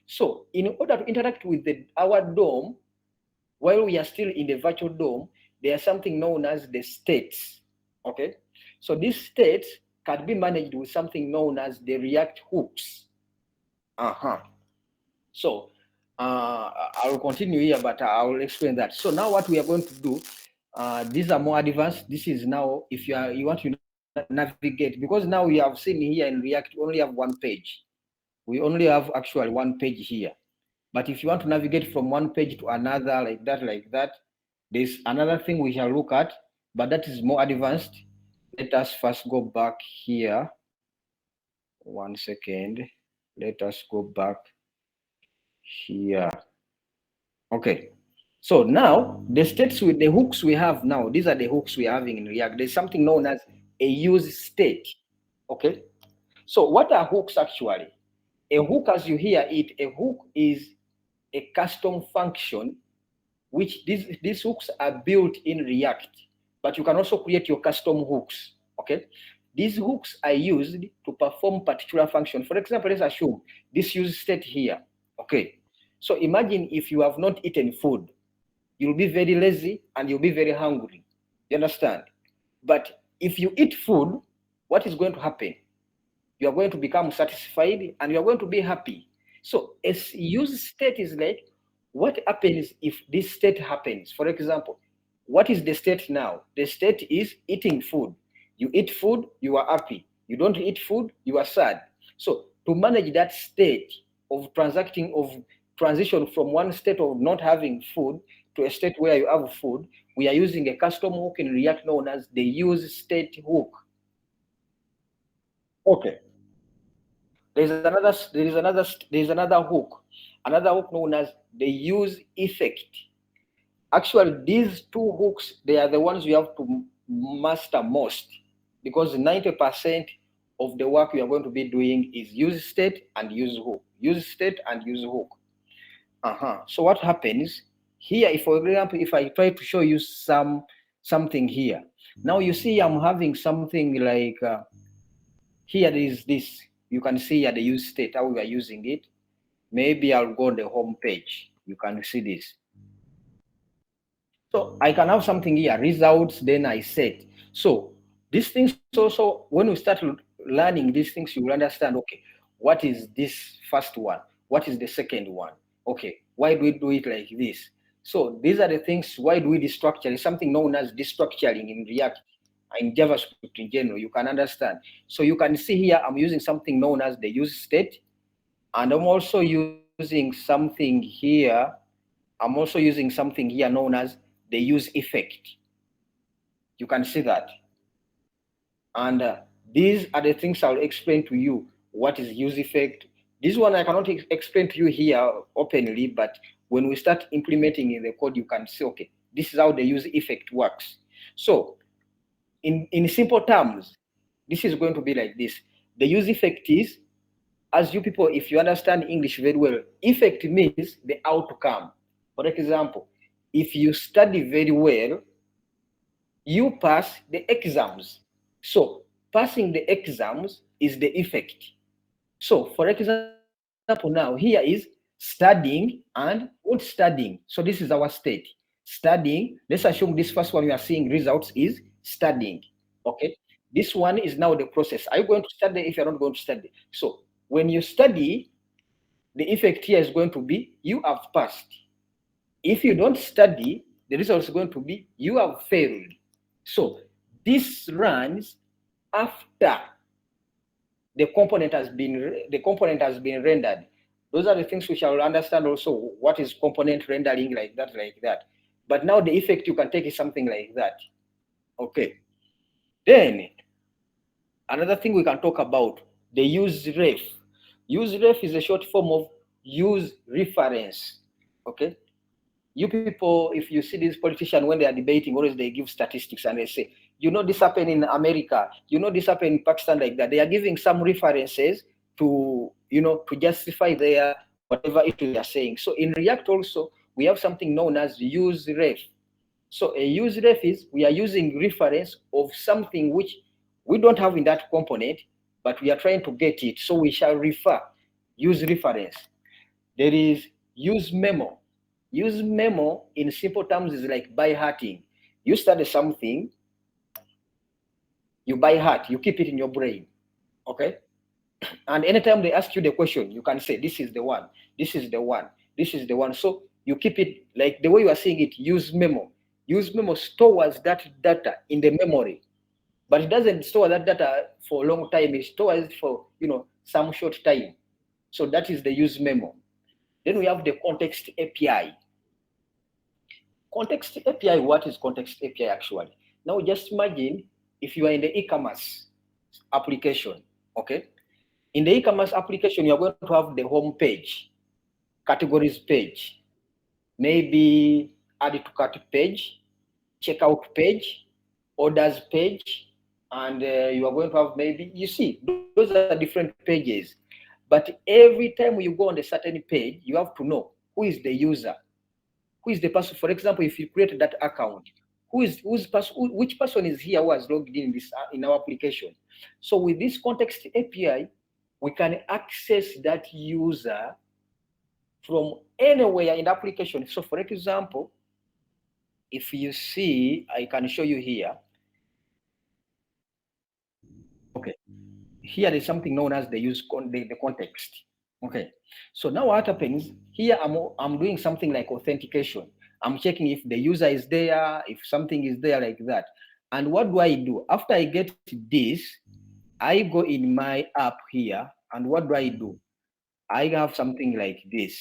So in order to interact with our DOM, while we are still in the virtual DOM, there's something known as the states. Okay, so these states can be managed with something known as the React hooks. So I will continue here, but I will explain that. So now what we are going to do, these are more advanced. This is now if you want to navigate, because now we have seen here in React we only have one page. We only have actually one page here. But if you want to navigate from one page to another like that, there's another thing we shall look at, but that is more advanced. Let us first go back here. 1 second. Let us go back here. Okay. So now the states with the hooks we have now, these are the hooks we are having in React. There's something known as a use state. Okay. So what are hooks actually? A hook, as you hear it, a hook is a custom function which these hooks are built in React, but you can also create your custom hooks. Okay. These hooks are used to perform particular function. For example, let's assume this use state here. Okay. So imagine if you have not eaten food, you'll be very lazy and you'll be very hungry. You understand? But if you eat food, what is going to happen? You are going to become satisfied and you are going to be happy. So a use state is like, what happens if this state happens? For example, what is the state now? The state is eating food. You eat food, you are happy. You don't eat food, you are sad. So to manage that state of transition from one state of not having food to a state where you have food, we are using a custom hook in React known as the use state hook. Okay. There's another hook known as the use effect. Actually, these two hooks, they are the ones you have to master most, because 90% of the work you are going to be doing is use state and use hook. Use state and use hook. So what happens here, if for example, if I try to show you something here, now you see I'm having something like here is this. You can see here the use state, how we are using it. Maybe I'll go on the home page. You can see this. So I can have something here, results, then I set. So these things also, when we start learning these things, you will understand, okay, what is this first one? What is the second one? Okay, why do we do it like this? So these are the things, why do we destructure? It's something known as destructuring in React, in JavaScript in general, you can understand. So you can see here, I'm using something known as the use state, and I'm also using something here. I'm also using something here known as the use effect. You can see that. And these are the things I'll explain to you. What is use effect? This one I cannot explain to you here openly, but when we start implementing in the code, you can see, okay, this is how the use effect works. So in simple terms, this is going to be like this. The use effect is, as you people, if you understand English very well, effect means the outcome. For example, if you study very well, you pass the exams. So passing the exams is the effect. So for example, now here is studying and what studying. So this is our state. Studying, let's assume this first one we are seeing results is studying. Okay. This one is now the process. Are you going to study if you're not going to study? So when you study, the effect here is going to be you have passed. If you don't study, the result is going to be you have failed. So this runs after the component has been rendered. Those are the things we shall understand also. What is component rendering like that. But now the effect you can take is something like that. Okay. Then another thing we can talk about, the use ref. Use ref is a short form of use reference. Okay. You people, if you see these politicians when they are debating, always they give statistics and they say, you know, this happened in America, you know, this happened in Pakistan, like that. They are giving some references to, you know, to justify their whatever it is they are saying. So in React also, we have something known as use ref. So a use ref is we are using reference of something which we don't have in that component, but we are trying to get it. So we shall refer, use reference. There is use memo. Use memo in simple terms is like by hearting. You study something, you by heart, you keep it in your brain. Okay? And anytime they ask you the question, you can say, this is the one, this is the one, this is the one. So you keep it like the way you are saying it, use memo. Use memo stores that data in the memory. But it doesn't store that data for a long time. It stores it for some short time. So that is the use memo. Then we have the context API. Context API, what is context API actually? Now just imagine if you are in the e-commerce application, okay? In the e-commerce application, you are going to have the home page, categories page, maybe add to cart page, checkout page, orders page, and you are going to have maybe, you see, those are different pages. But every time you go on a certain page, you have to know who is the user, who is the person. For example, if you create that account, which person is here who has logged in this in our application. So with this context API, we can access that user from anywhere in the application. So for example, if you see, I can show you here. Okay, here is something known as the the context. Okay, so now what happens here? I'm doing something like authentication. I'm checking if the user is there, if something is there like that. And what do I do after I get this? I go in my app here, and what do? I have something like this.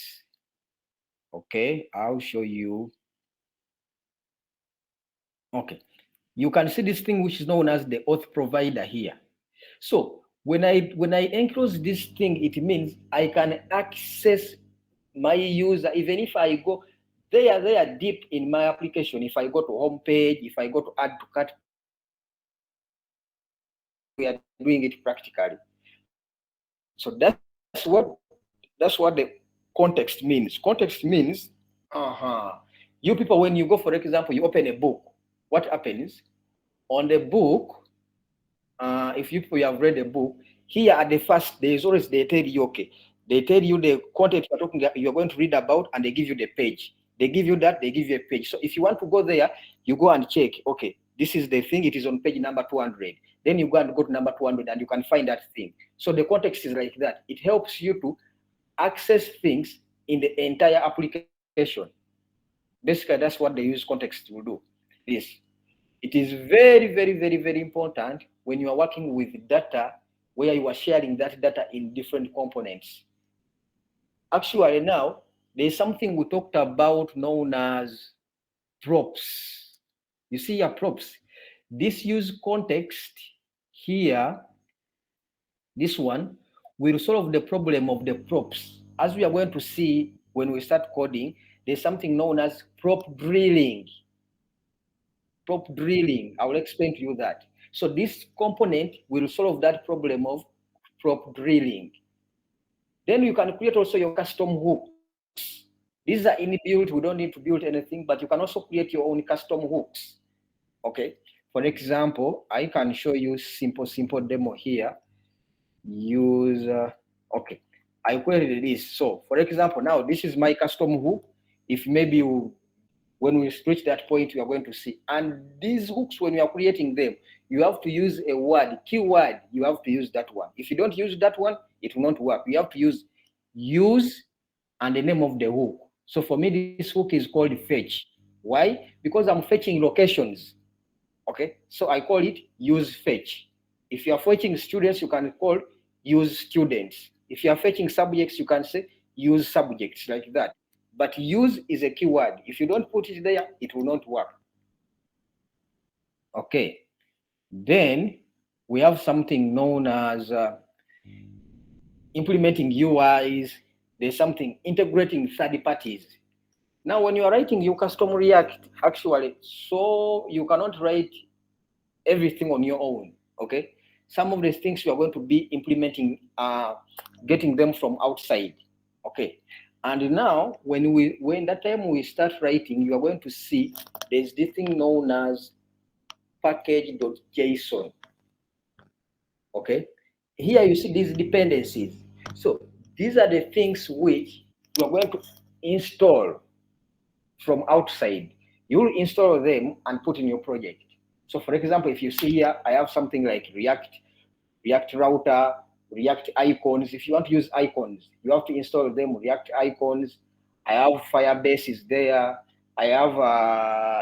Okay, I'll show you. Okay, you can see this thing which is known as the auth provider here. So when I enclose this thing, it means I can access my user even if I go there deep in my application. If I go to home page, if I go to add to cart page, we are doing it practically. So that's what the context means. Context means you people, when you go, for example, you open a book, what happens on the book? If you have read a book, here at the first, there is always, they tell you, okay, they tell you the content you're going to read about, and they give you the page. They give you that, they give you a page. So if you want to go there, you go and check, okay, this is the thing, it is on page number 200. Then you go to number 200 and you can find that thing. So the context is like that. It helps you to access things in the entire application. Basically, that's what the use context will do. This. It is very, very, very, very important when you are working with data where you are sharing that data in different components. Actually, now, there's something we talked about known as props. You see your props. This use context here, this one, will solve the problem of the props. As we are going to see when we start coding, there's something known as prop drilling. Prop drilling, I will explain to you that. So this component will solve that problem of prop drilling. Then you can create also your custom hooks. These are inbuilt, we don't need to build anything, but you can also create your own custom hooks. Okay, for example, I can show you simple demo here. Use, okay, I created this. So for example, now this is my custom hook. If maybe when we reach that point, we are going to see. And these hooks, when you are creating them, you have to use a word, keyword, you have to use that one. If you don't use that one, it will not work. You have to use and the name of the hook. So for me, this hook is called fetch. Why? Because I'm fetching locations. Okay, so I call it use fetch. If you are fetching students, you can call use students. If you are fetching subjects, you can say use subjects, like that. But use is a keyword. If you don't put it there, it will not work. Okay, then we have something known as implementing UIs. There's something integrating third parties. Now, when you are writing your custom React, actually, so you cannot write everything on your own. Okay, some of the things you are going to be implementing, getting them from outside. Okay, and now when that time we start writing, you are going to see there's this thing known as package.json. Okay, here you see these dependencies. So these are the things which you are going to install from outside. You will install them and put in your project. So for example, if you see here, I have something like React router, React icons. If you want to use icons, you have to install them, React icons. I have Firebase is there. I have,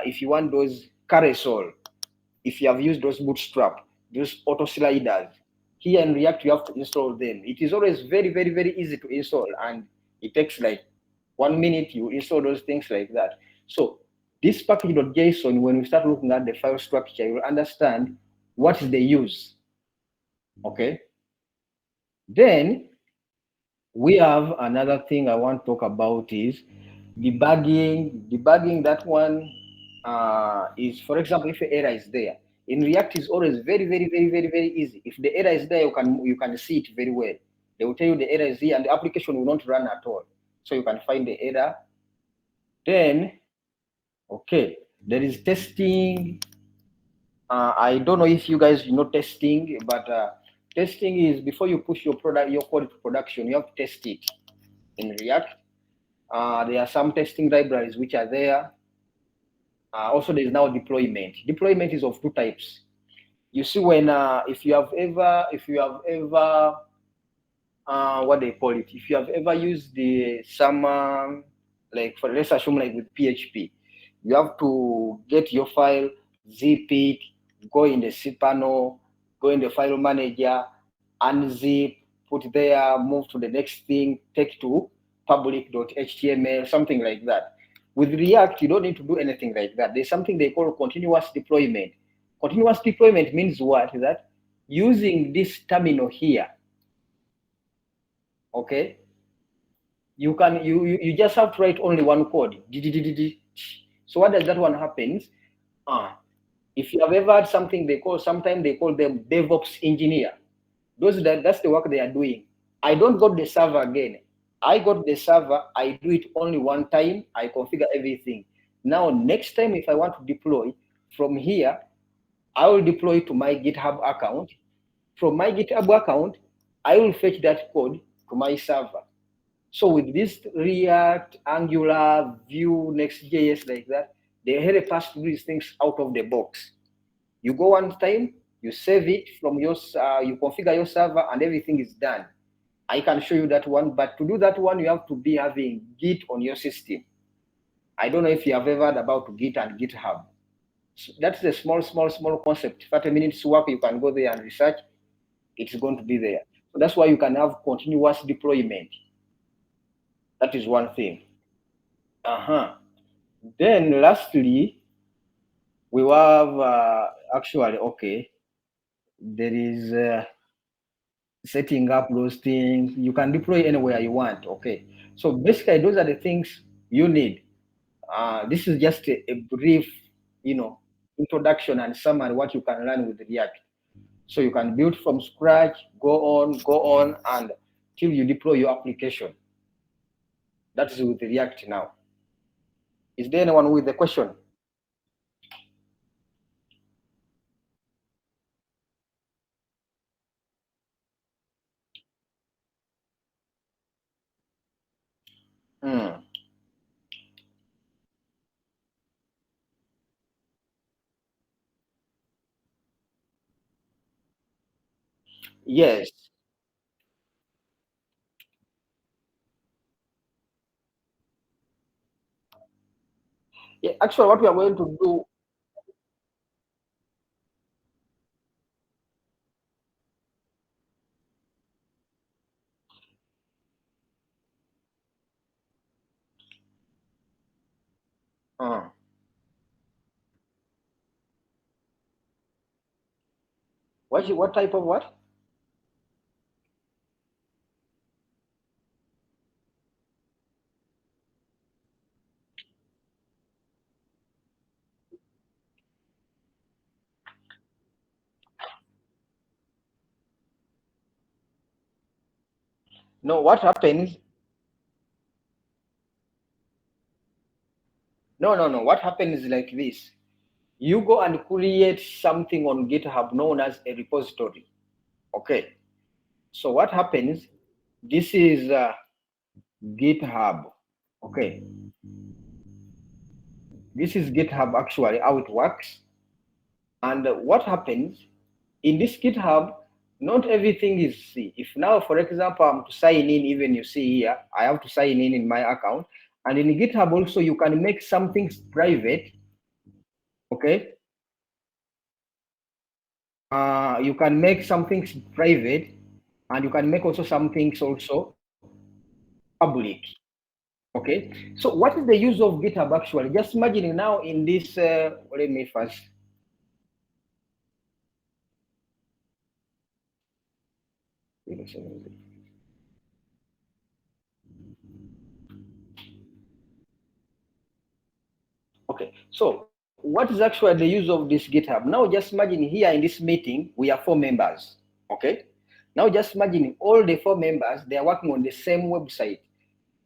if you want those carousel, if you have used those bootstrap, those auto sliders, here in React, you have to install them. It is always very, very, very easy to install, and it takes like 1 minute, you install those things like that. So this package.json, when we start looking at the file structure, you will understand what is the use. Okay. Then we have another thing I want to talk about is debugging. Debugging, that one is, for example, if an error is there. In React is always very, very, very, very, very easy. If the error is there, you can see it very well. They will tell you the error is here and the application will not run at all. So you can find the error. Then, okay, there is testing. I don't know if you guys know testing, but testing is before you push your code to production, you have to test it in React. There are some testing libraries which are there. Also, there is now deployment. Deployment is of two types. You see, when if you have ever what they call it, if you have ever used some like, for let's assume like with PHP, you have to get your file, zip it, go in the cPanel, go in the file manager, unzip, put there, move to the next thing, take to public.html, something like that. With React, you don't need to do anything like that. There's something they call continuous deployment. Continuous deployment means what? That using this terminal here, okay, you just have to write only one code. So what does that one happens? If you have ever had something sometimes they call them DevOps engineer. That's the work they are doing. I don't got the server again. I got the server, I do it only one time, I configure everything. Now, next time if I want to deploy, from here, I will deploy to my GitHub account. From my GitHub account, I will fetch that code to my server. So with this React, Angular, Vue, Next.js like that, they help us to do these things out of the box. You go one time, you save it from you configure your server, and everything is done. I can show you that one, but to do that one, you have to be having Git on your system. I don't know if you have ever heard about Git and GitHub. So that's a small concept. 30 minutes work, you can go there and research. It's going to be there. So that's why you can have continuous deployment. That is one thing. Then lastly, we have actually, okay, there is setting up those things. You can deploy anywhere you want, okay. So basically, those are the things you need. This is just a brief, introduction and summary what you can learn with React. So you can build from scratch, go on, and till you deploy your application. That is with React now. Is there anyone with a question? Yes. Yeah, actually, what we are going to do. What type of what? No, what happens? No. What happens is like this. You go and create something on GitHub known as a repository. Okay. So what happens? This is GitHub. Okay, this is GitHub actually, how it works. And what happens in this GitHub, not everything is see. If now, for example, I'm to sign in, even you see here, I have to sign in my account. And in GitHub also, you can make some things private. Okay. You can make some things private, and you can make also some things also public. Okay. So what is the use of GitHub actually? Just imagine now in this, let me first. Okay, so what is actually the use of this GitHub? Now just imagine here in this meeting, we are 4 members, okay? Now just imagine all the 4 members, they are working on the same website.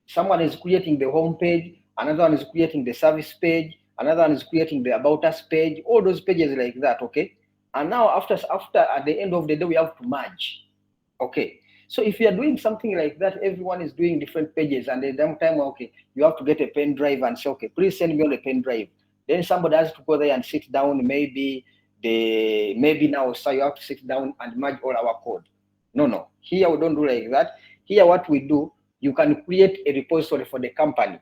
Someone is creating the home page, another one is creating the service page, another one is creating the about us page, all those pages like that, okay? And now after at the end of the day, we have to merge, okay? So if you are doing something like that, everyone is doing different pages, and at the time, okay, you have to get a pen drive and say, okay, please send me on the pen drive. Then somebody has to go there and sit down. Maybe now, so you have to sit down and merge all our code. No. Here we don't do like that. Here what we do, you can create a repository for the company.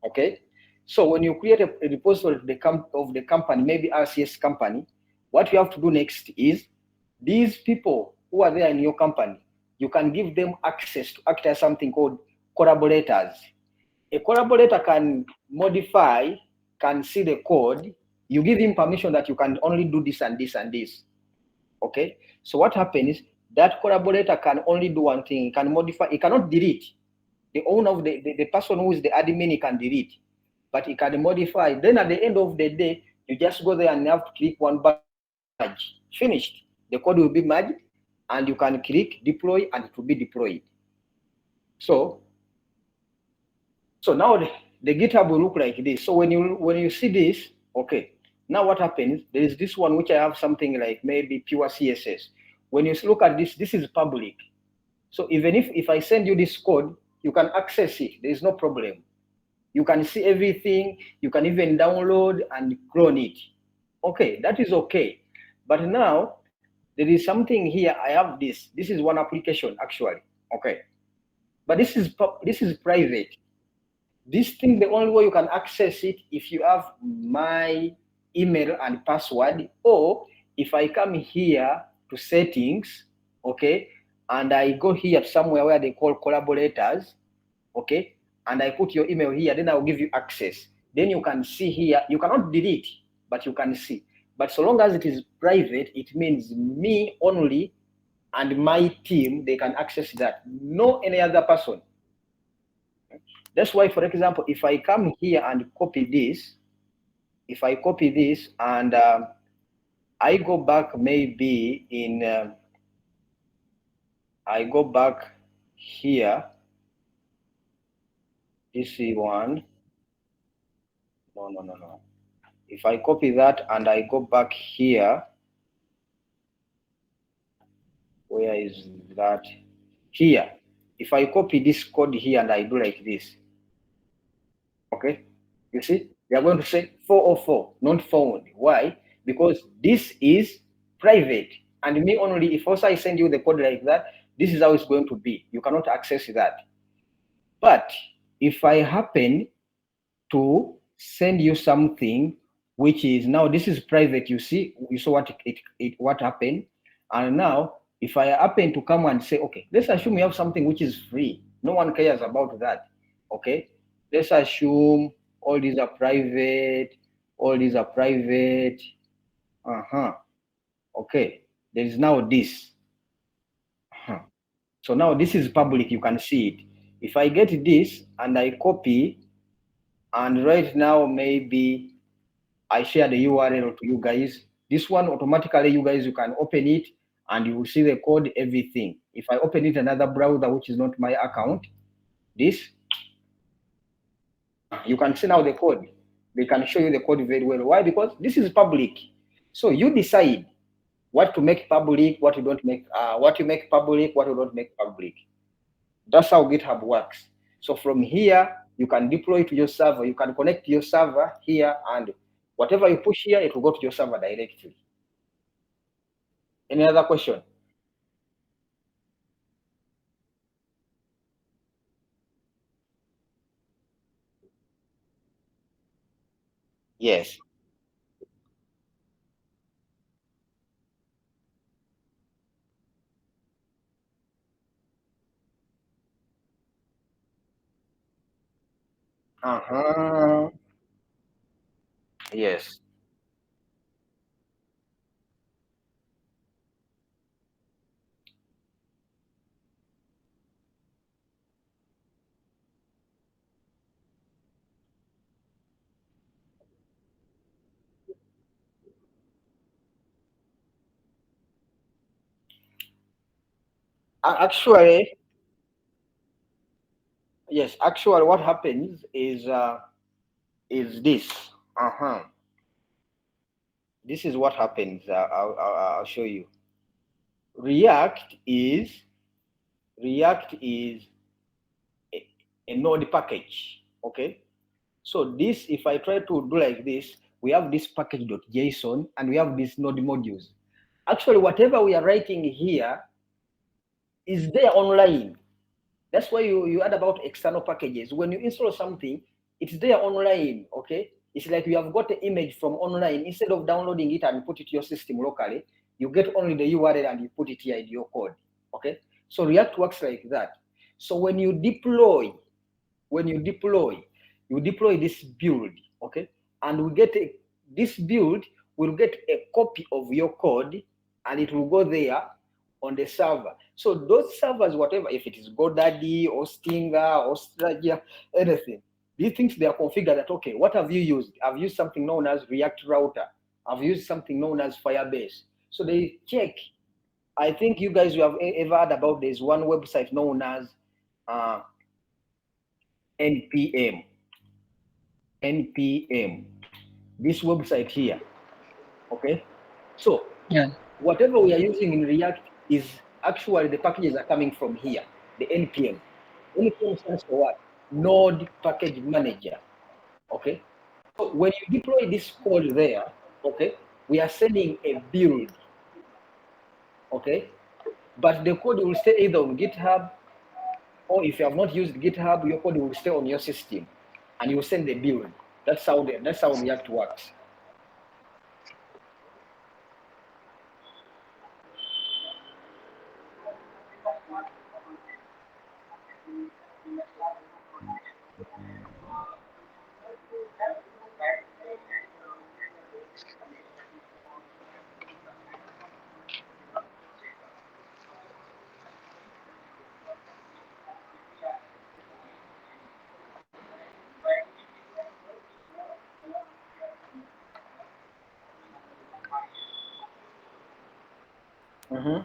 Okay. So when you create a repository of the company, maybe RCS company, what you have to do next is these people who are there in your company, you can give them access to act as something called collaborators. A collaborator can modify, can see the code. You give him permission that you can only do this and this and this. Okay. So what happens? That collaborator can only do one thing. He can modify. He cannot delete. The owner of the person who is the admin, he can delete, but he can modify. Then at the end of the day, you just go there and you have to click one button, merge. Finished. The code will be merged, and you can click deploy, and it will be deployed. So now the GitHub will look like this. So when you see this, okay, now what happens? There is this one which I have something like maybe pure CSS. When you look at this, this is public. So even if I send you this code, you can access it. There is no problem. You can see everything. You can even download and clone it. Okay, that is okay. But now there is something here. I have this. This is one application actually. Okay, but this is private. This thing, the only way you can access it if you have my email and password, or if I come here to settings, okay, and I go here somewhere where they call collaborators, okay, and I put your email here, then I'll give you access. Then you can see here, you cannot delete, but you can see. But so long as it is private, it means me only and my team, they can access that. No any other person. That's why, for example, if I come here and copy this, if I copy this and I go back maybe in, I go back here, this is one, no. If I copy that and I go back here, where is that? Here. If I copy this code here and I do like this, okay, you see, they are going to say 404, not found. Why? Because this is private, and me only, if also I send you the code like that, this is how it's going to be. You cannot access that. But if I happen to send you something which is now, this is private, you see, you saw what happened. And now if I happen to come and say, okay, let's assume you have something which is free, no one cares about that. Okay, let's assume all these are private, okay, there is now this. So now this is public, you can see it. If I get this and I copy, and right now maybe I share the URL to you guys, this one automatically, you guys, you can open it and you will see the code, everything. If I open it another browser which is not my account, this, you can see now the code. They can show you the code very well. Why? Because this is public. So you decide what to make public, what you don't make, what you make public, what you don't make public. That's how GitHub works. So from here, you can deploy to your server. You can connect your server here, and whatever you push here, it will go to your server directly. Any other question? Yes. Uh-huh. Yes. Actually, yes. Actually, what happens is this. Uh-huh. This is what happens. I'll show you. React is React is a node package. Okay. So this, if I try to do like this, we have this package.json and we have these node modules. Actually, whatever we are writing here is there online. That's why you add about external packages. When you install something, it's there online, okay? It's like you have got the image from online. Instead of downloading it and put it to your system locally, you get only the URL and you put it here in your code, okay? So React works like that. So when you deploy, you deploy this build, okay? And we get this build will get a copy of your code and it will go there on the server. So those servers, whatever, if it is GoDaddy or Stinger or Strategia, anything, these things they are configured that, okay, what have you used? I've used something known as React Router. I've used something known as Firebase. So they check. I think you guys have ever heard about this one website known as NPM. NPM. This website here. Okay. So Yeah. whatever we are using in React is actually the packages are coming from here, the NPM. NPM stands for what? Node Package Manager. Okay. So when you deploy this code there, okay, we are sending a build. Okay. But the code will stay either on GitHub, or if you have not used GitHub, your code will stay on your system and you will send the build. That's how React works. Mm-hmm.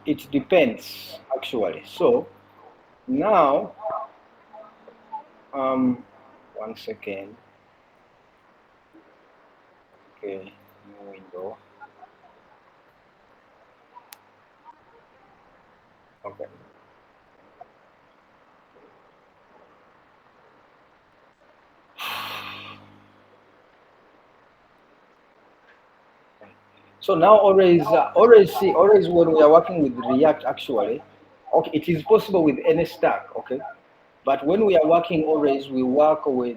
It depends actually. So now, 1 second. Okay, new window. Okay. So now always when we are working with React actually, okay, it is possible with any stack, okay? But when we are working always, we work with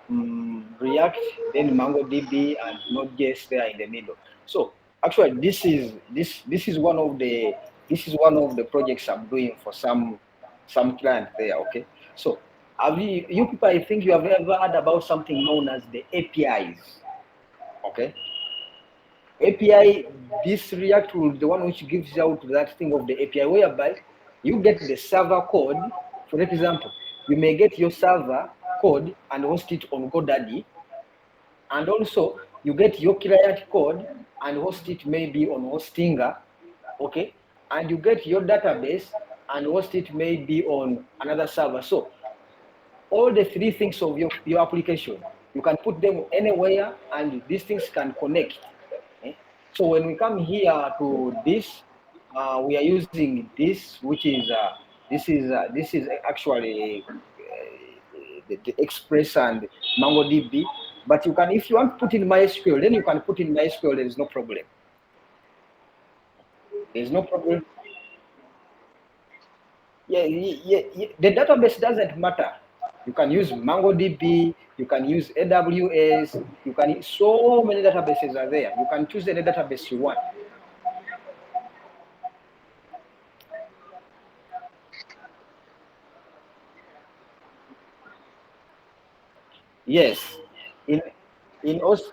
React, then MongoDB and Node.js there in the middle. So actually, this is one of the projects I'm doing for some client there. Okay, so have you people? I think you have ever heard about something known as the APIs. Okay, API. This React will the one which gives out that thing of the API, whereby you get the server code. For example, you may get your server code and host it on GoDaddy, and also you get your client code and host it maybe on Hostinger, okay? and you get your database and host it maybe on another server. So all the three things of your application, you can put them anywhere and these things can connect. So when we come here to this, we are using this, which is this is actually the Express and MongoDB. But you can, if you want to put in MySQL, then you can put in MySQL. There is no problem. There is no problem. Yeah. The database doesn't matter. You can use MongoDB, you can use AWS, you can, so many databases are there. You can choose any database you want. Yes. In us,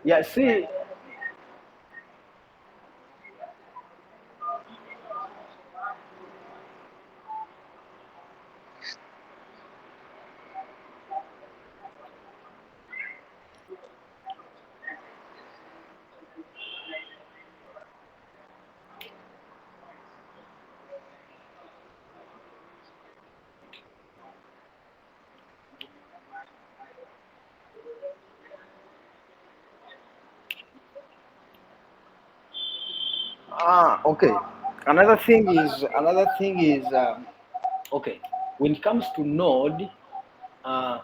yeah, see, okay. Another thing is okay. When it comes to Node, uh,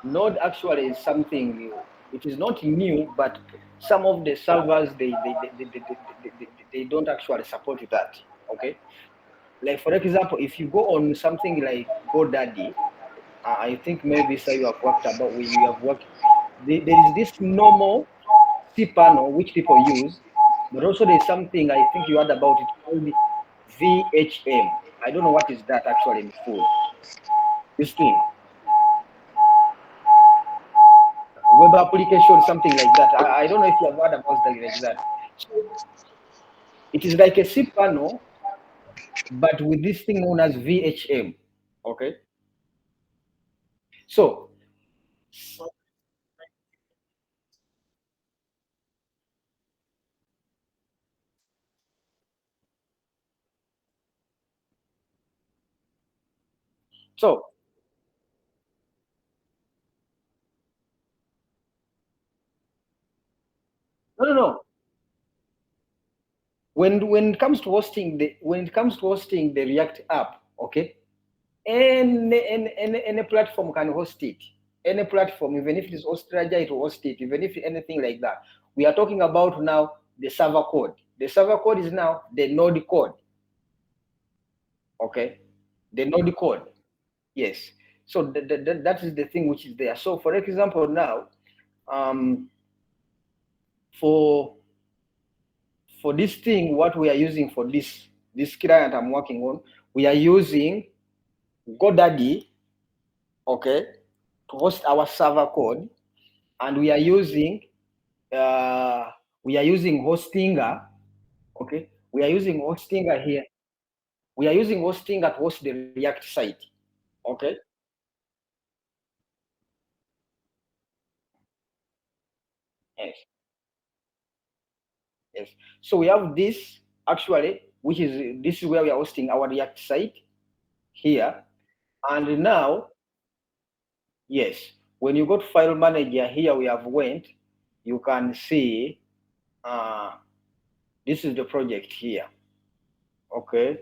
Node actually is something. It is not new, but some of the servers they don't actually support that. Okay, like for example, if you go on something like GoDaddy, I think maybe say you have worked about when you have worked. There is this normal cPanel which people use, but also there's something I think you heard about it called VHM. I don't know what is that actually in full. This thing, web application, something like that. I don't know if you have heard about that like that. So it is like a cPanel, but with this thing known as VHM. Okay, so so no. When it comes to hosting the React app, okay, any platform can host it. Any platform, even if it is Australia, it will host it. Even if anything like that, we are talking about now the server code. The server code is now the node code. Okay, the node code. Yes. So that is the thing which is there. So for example, now um, for this thing, what we are using for this client I'm working on, we are using GoDaddy, okay, to host our server code, and uh, we are using Hostinger, okay. We are using Hostinger here. We are using Hostinger to host the React site, okay. Yes, yes. So we have this actually, which is this is where we are hosting our React site here, and now yes, when you go to File Manager here, we have went. You can see this is the project here, okay.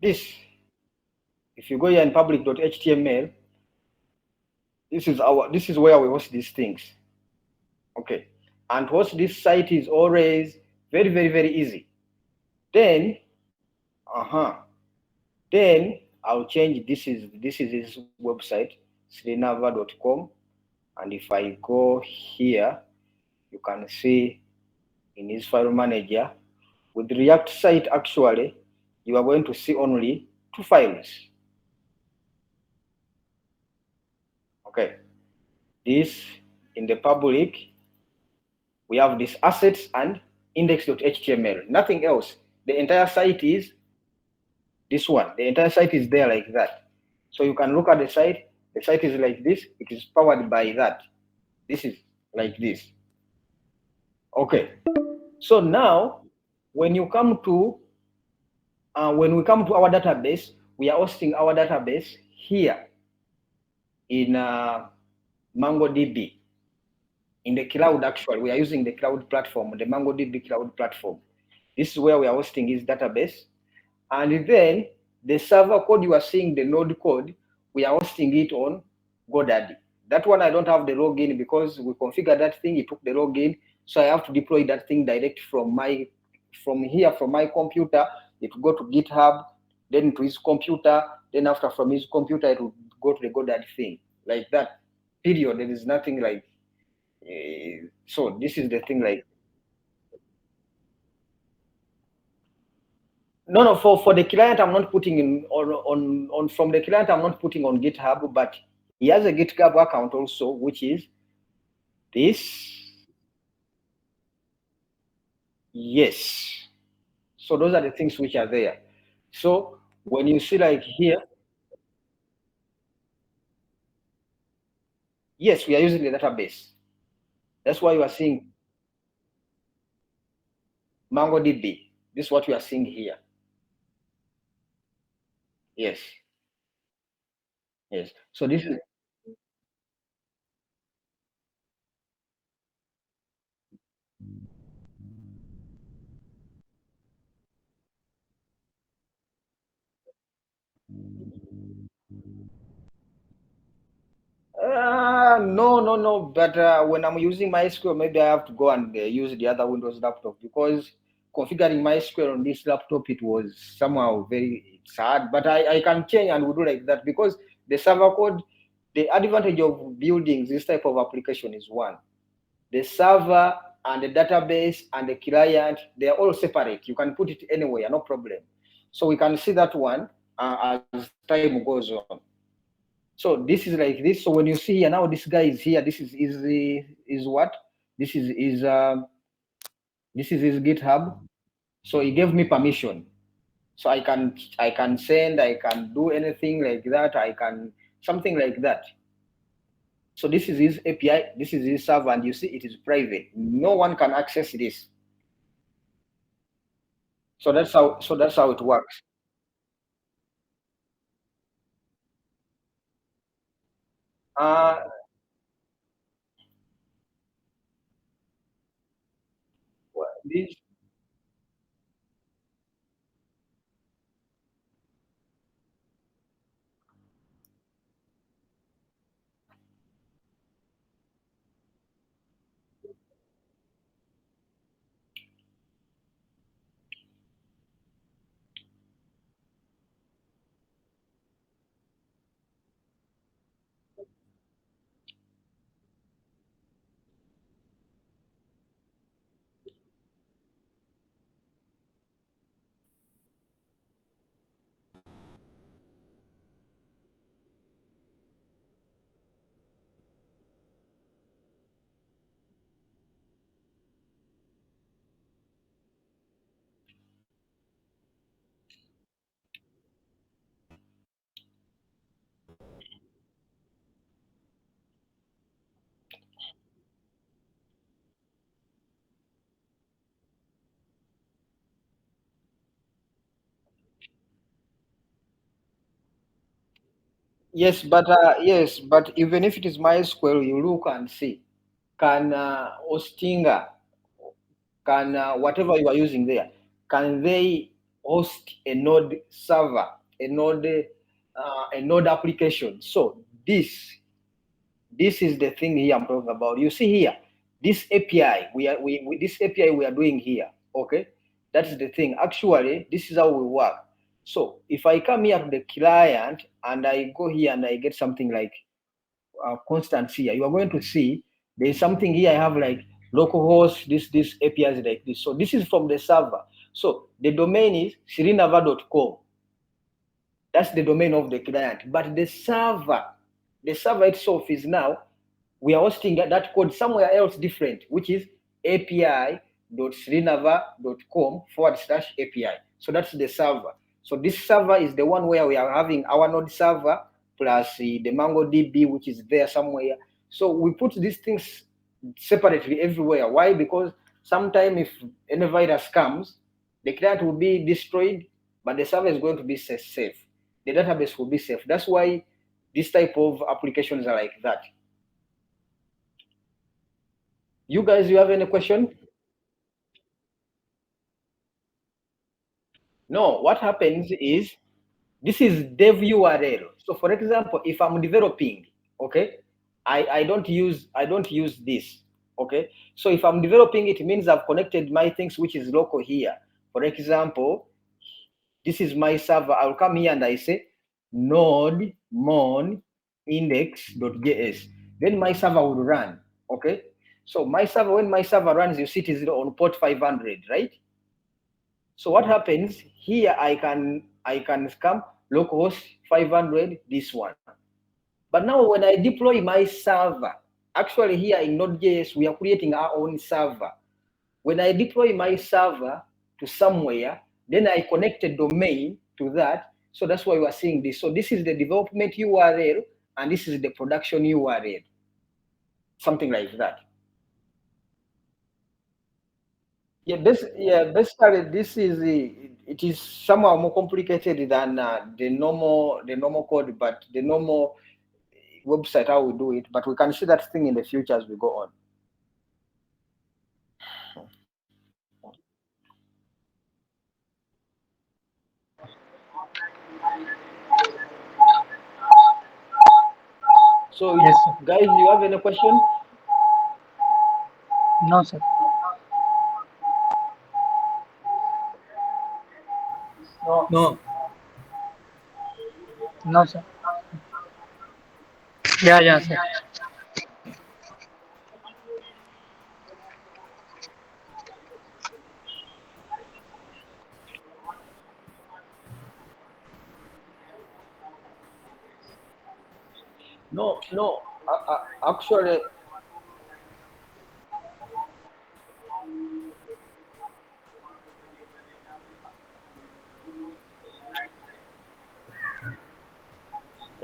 This, if you go here in public.html, this is where we host these things, okay. And host this site is always very easy. Then then I'll change. This is his website, srinava.com, and if I go here, you can see in his file manager with the React site. Actually, you are going to see only two files, okay. This, in the public, we have this assets and index.html, nothing else. The entire site is this one. The entire site is there like that. So you can look at the site. The site is like this. It is powered by that. This is like this. Okay. So now, when you come to when we come to our database, we are hosting our database here in MongoDB. In the cloud, actually, we are using the cloud platform, the MongoDB cloud platform. This is where we are hosting his database. And then the server code you are seeing, the node code, we are hosting it on GoDaddy. That one I don't have the login because we configured that thing, it took the login. So I have to deploy that thing direct from my computer. It will go to GitHub, then to his computer, then after from his computer, it will go to the GoDaddy thing. Like that. Period. There is nothing like so this is the thing like no for the client I'm not putting in on from the client I'm not putting on GitHub, but he has a GitHub account also, which is this. Yes. So those are the things which are there. So when you see like here, yes, we are using the database. That's why you are seeing MongoDB. This is what you are seeing here. Yes. Yes. So this is no. But when I'm using MySQL, maybe I have to go and use the other Windows laptop because configuring MySQL on this laptop, it was somehow very hard. But I can change and we'll do like that because the server code, the advantage of building this type of application is one, the server and the database and the client, they are all separate. You can put it anywhere, no problem. So we can see that one as time goes on. So this is like this. So when you see here now, this guy is here. This is what? This is his GitHub. So he gave me permission. So I can send, I can do anything like that. I can something like that. So this is his API. This is his server, and you see it is private. No one can access this. So that's how it works. Uh, this yes, but even if it is MySQL, you look and see. Can Hostinga, can whatever you are using there, can they host a node server, a node application? So this is the thing here I'm talking about. You see here, this API this API we are doing here. Okay, that is the thing. Actually, this is how we work. So if I come here to the client and I go here and I get something like constants here, you are going to see there's something here. I have like localhost, this API is like this. So this is from the server. So the domain is sirinava.com. That's the domain of the client. But the server itself is now, we are hosting that code somewhere else different, which is api.srinava.com/API. So that's the server. So this server is the one where we are having our node server plus the MongoDB, which is there somewhere. So we put these things separately everywhere. Why? Because sometime if any virus comes, the client will be destroyed, but the server is going to be safe. The database will be safe. That's why this type of applications are like that. You guys, you have any question? No, what happens is this is dev URL. So for example, if I'm developing, okay, I don't use this. Okay. So if I'm developing, it means I've connected my things which is local here. For example, this is my server. I'll come here and I say node mon index.js. Then my server will run. Okay. So my server, when my server runs, you see it is on port 500, right? So what happens here? I can come localhost 500 this one. But now when I deploy my server, actually here in Node.js we are creating our own server. When I deploy my server to somewhere, then I connect a domain to that. So that's why we are seeing this. So this is the development URL and this is the production URL. Something like that. Yeah, basically this is it is somehow more complicated than the normal code, but the normal website how we do it. But we can see that thing in the future as we go on. So, Yes, sir. guys, you have any question? No, sir. No. No, sir. Yeah, yeah, sir. No, no. Actually,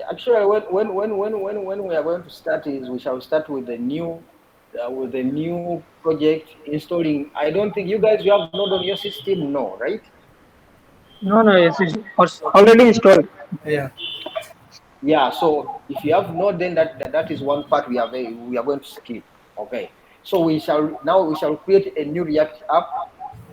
actually, when we are going to start is we shall start with the new project installing. I don't think you guys you have Node on your system, no, right? No, no, it's already installed. Yeah. Yeah, so if you have Node, then that is one part we are going to skip. Okay. So we shall create a new React app.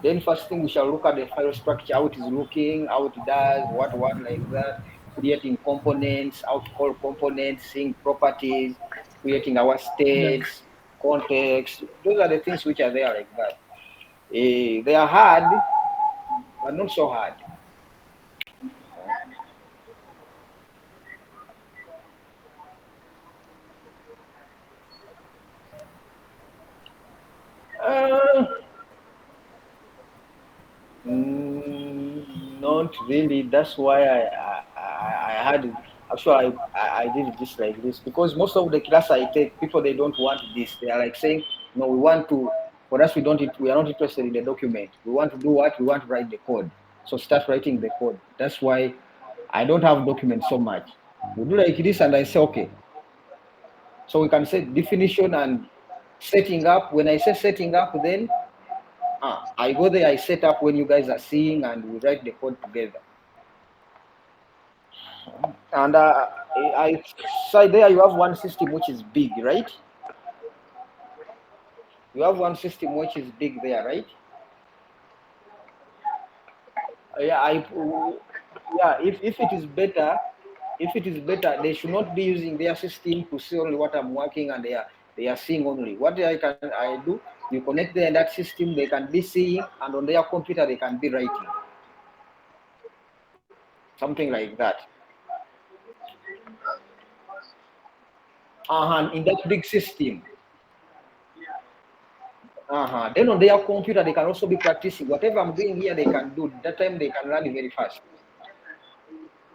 Then first thing we shall look at the file structure, how it is looking, how it does, what like that, creating components, how to call components, seeing properties, creating our Yeah. states, context. Those are the things which are there like that. They are hard, but not so hard. Uh, Not really. That's why I had it. Actually I did it just like this because most of the class I take, people they don't want this. They are like saying, no, we want to. For us, we are not interested in the document. We want to do what we want to write the code. So start writing the code. That's why I don't have documents so much. We do like this, and I say okay. So we can set definition and setting up. When I say setting up, then I go there, I set up when you guys are seeing, and we write the code together. And I say there you have one system which is big, right? You have one system which is big there, right? Yeah, yeah. If it is better, they should not be using their system to see only what I'm working, and they are seeing only what I do. You connect them in that system, they can be seeing, and on their computer they can be writing something like that. In that big system. Then on their computer, they can also be practicing. Whatever I'm doing here, they can do. That time they can learn very fast.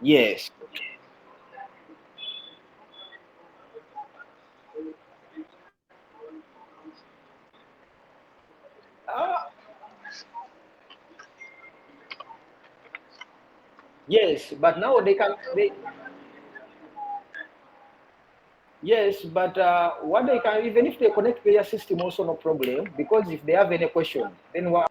Yes. Uh, yes, but now they can. Yes, but what they can, even if they connect their system, also no problem, because if they have any question, then what